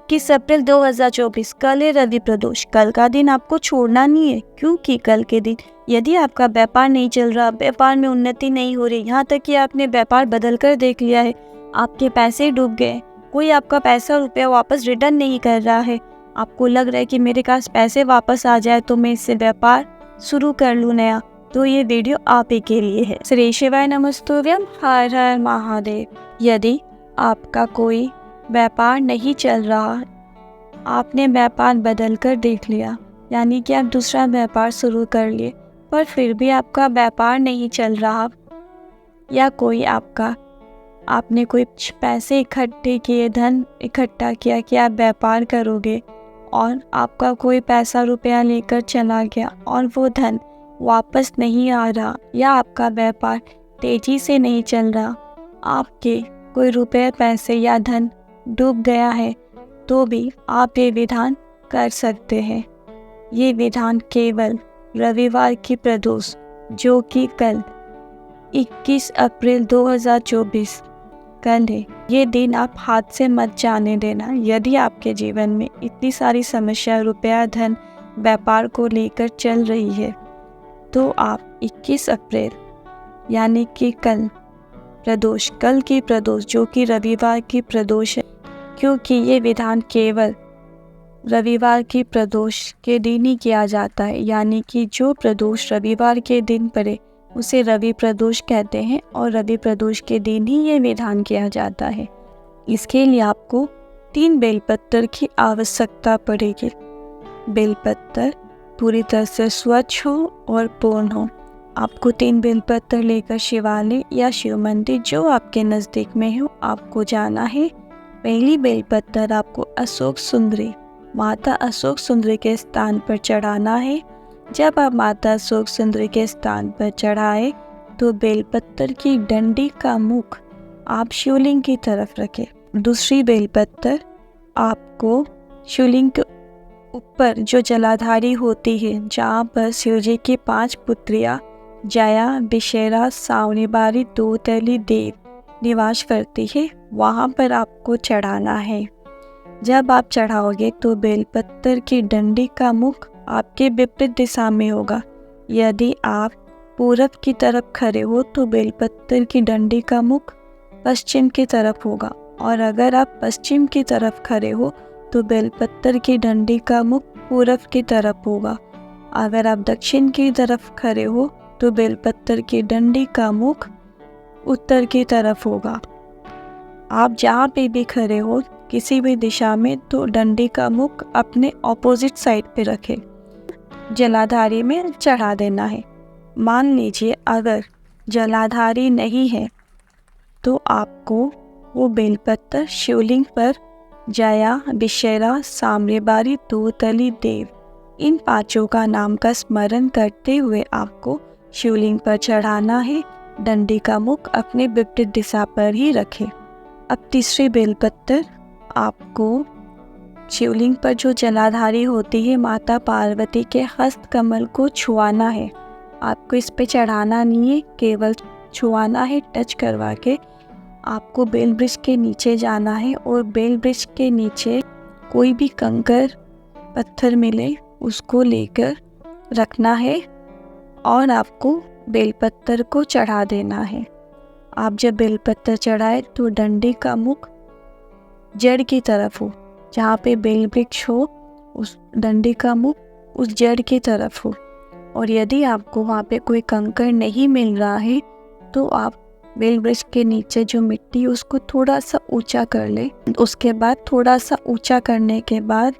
21 अप्रैल 2024 कल है रवि प्रदोष। कल का दिन आपको छोड़ना नहीं है, क्योंकि कल के दिन यदि आपका व्यापार नहीं चल रहा, व्यापार में उन्नति नहीं हो रही, यहाँ तक कि आपने व्यापार बदल कर देख लिया है, आपके पैसे डूब गए, कोई आपका पैसा रुपया वापस रिटर्न नहीं कर रहा है, आपको लग रहा है कि मेरे पास पैसे वापस आ जाए तो मैं इससे व्यापार शुरू कर लूँ नया, तो ये वीडियो आप ही के लिए है। श्री शिवाय नमस्तुभ्यम, हर हर महादेव। यदि आपका कोई व्यापार नहीं चल रहा, आपने व्यापार बदल कर देख लिया, यानी कि आप दूसरा व्यापार शुरू कर लिए, पर फिर भी आपका व्यापार नहीं चल रहा, या आपने कोई पैसे इकट्ठे किए, धन इकट्ठा किया कि आप व्यापार करोगे, और आपका कोई पैसा रुपया लेकर चला गया और वो धन वापस नहीं आ रहा, या आपका व्यापार तेजी से नहीं चल रहा, आपके कोई रुपए पैसे या धन डूब गया है, तो भी आप ये विधान कर सकते हैं। ये विधान केवल रविवार की प्रदोष, जो कि कल 21 अप्रैल 2024 कल है, ये दिन आप हाथ से मत जाने देना। यदि आपके जीवन में इतनी सारी समस्या, रुपया, धन, व्यापार को लेकर चल रही है, तो आप 21 अप्रैल यानी कि कल की प्रदोष, जो कि रविवार की प्रदोष है, क्योंकि ये विधान केवल रविवार की प्रदोष के दिन ही किया जाता है, यानी कि जो प्रदोष रविवार के दिन पड़े उसे रवि प्रदोष कहते हैं, और रवि प्रदोष के दिन ही ये विधान किया जाता है। इसके लिए आपको 3 बेलपत्र की आवश्यकता पड़ेगी। बेलपत्र पूरी तरह से स्वच्छ हो और पूर्ण हो। आपको 3 बेलपत्र लेकर शिवालय या शिव मंदिर जो आपके नज़दीक में हो, आपको जाना है। पहली बेलपत्र आपको अशोक सुंदरी, माता अशोक सुंदरी के स्थान पर चढ़ाना है। जब आप माता अशोक सुंदरी के स्थान पर चढ़ाए, तो बेलपत्र की डंडी का मुख आप शिवलिंग की तरफ रखें। दूसरी बेलपत्र आपको शिवलिंग के ऊपर जो जलाधारी होती है, जहाँ पर शिवजी की 5 पुत्रियाँ जया, विशेरा, सावनी बारी, दूतली देव निवास करती है, वहाँ पर आपको चढ़ाना है। जब आप चढ़ाओगे तो बेलपत्र की डंडी का मुख आपके विपरीत दिशा में होगा। यदि आप पूरब की तरफ खड़े हो तो बेलपत्र की डंडी का मुख पश्चिम की तरफ होगा, और अगर आप पश्चिम की तरफ खड़े हो तो बेलपत्र की डंडी का मुख पूरब की तरफ होगा। अगर आप दक्षिण की तरफ खड़े हो तो बेलपत्र की डंडी का मुख उत्तर की तरफ होगा। आप जहाँ पे भी खड़े हो, किसी भी दिशा में, तो डंडी का मुख अपने ऑपोजिट साइड पे रखें। जलाधारी में चढ़ा देना है। मान लीजिए अगर जलाधारी नहीं है, तो आपको वो बेलपत्र शिवलिंग पर जया, विशेरा, साम्यबारी, दूतली देव, इन 5 का नाम का स्मरण करते हुए आपको शिवलिंग पर चढ़ाना है। डंडी का मुख अपने विपरीत दिशा पर ही रखें। अब तीसरी बेलपत्र आपको शिवलिंग पर जो जलाधारी होती है, माता पार्वती के हस्त कमल को छुआना है। आपको इस पे चढ़ाना नहीं है, केवल छुआना है। टच करवा के आपको बेल वृक्ष के नीचे जाना है, और बेल वृक्ष के नीचे कोई भी कंकर पत्थर मिले उसको लेकर रखना है, और आपको बेलपत्र को चढ़ा देना है। आप जब बेलपत्र चढ़ाए तो डंडी का मुख जड़ की तरफ हो, जहाँ पे बेल वृक्ष हो उस डंडी का मुख उस जड़ की तरफ हो। और यदि आपको वहाँ पे कोई कंकड़ नहीं मिल रहा है, तो आप बेल वृक्ष के नीचे जो मिट्टी उसको थोड़ा सा ऊंचा कर ले। उसके बाद थोड़ा सा ऊंचा करने के बाद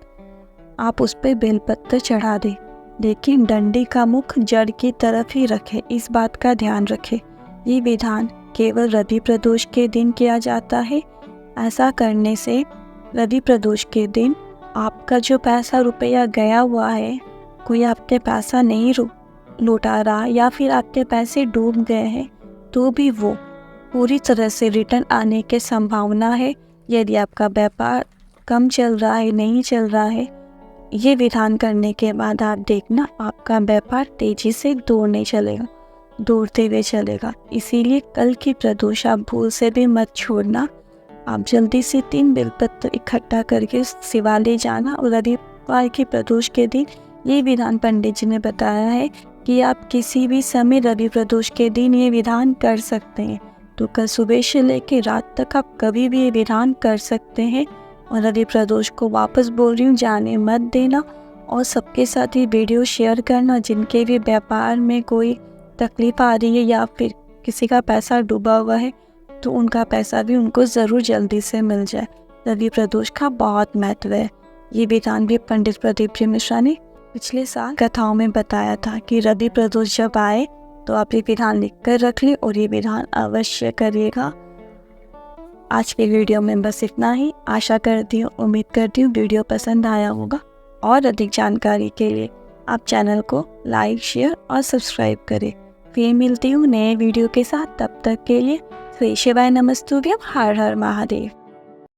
आप उस पर बेलपत्र चढ़ा दें, लेकिन डंडी का मुख जड़ की तरफ ही रखें। इस बात का ध्यान रखें। ये विधान केवल रवि प्रदोष के दिन किया जाता है। ऐसा करने से रवि प्रदोष के दिन आपका जो पैसा रुपया गया हुआ है, कोई आपके पैसा नहीं लौटा रहा, या फिर आपके पैसे डूब गए हैं, तो भी वो पूरी तरह से रिटर्न आने की संभावना है। यदि आपका व्यापार कम चल रहा है, नहीं चल रहा है, ये विधान करने के बाद आप देखना आपका व्यापार तेजी से दौड़ते हुए चलेगा। इसीलिए कल की प्रदोष आप भूल से भी मत छोड़ना। आप जल्दी से 3 बेलपत्र इकट्ठा करके शिवालय जाना और रविवार के प्रदोष के दिन ये विधान पंडित जी ने बताया है कि आप किसी भी समय रवि प्रदोष के दिन ये विधान कर सकते हैं। तो कल सुबह से लेकर रात तक आप कभी भी ये विधान कर सकते हैं। और रवि प्रदोष को वापस बोल रही हूँ, जाने मत देना और सबके साथ ये वीडियो शेयर करना जिनके भी व्यापार में कोई तकलीफ आ रही है या फिर किसी का पैसा डूबा हुआ है तो उनका पैसा भी उनको ज़रूर जल्दी से मिल जाए। रवि प्रदोष का बहुत महत्व है। ये विधान भी पंडित प्रदीप जी मिश्रा ने पिछले साल कथाओं में बताया था कि रवि प्रदोष जब आए तो आप ये विधान लिख कर रख लें और ये विधान अवश्य करिएगा। आज के वीडियो में बस इतना ही। आशा करती हूँ, उम्मीद करती हूँ वीडियो पसंद आया होगा। और अधिक जानकारी के लिए आप चैनल को लाइक, शेयर और सब्सक्राइब करें। फिर मिलती हूँ नए वीडियो के साथ। तब तक के लिए श्री शिवाय नमस्तुभ्यम। हर हर महादेव।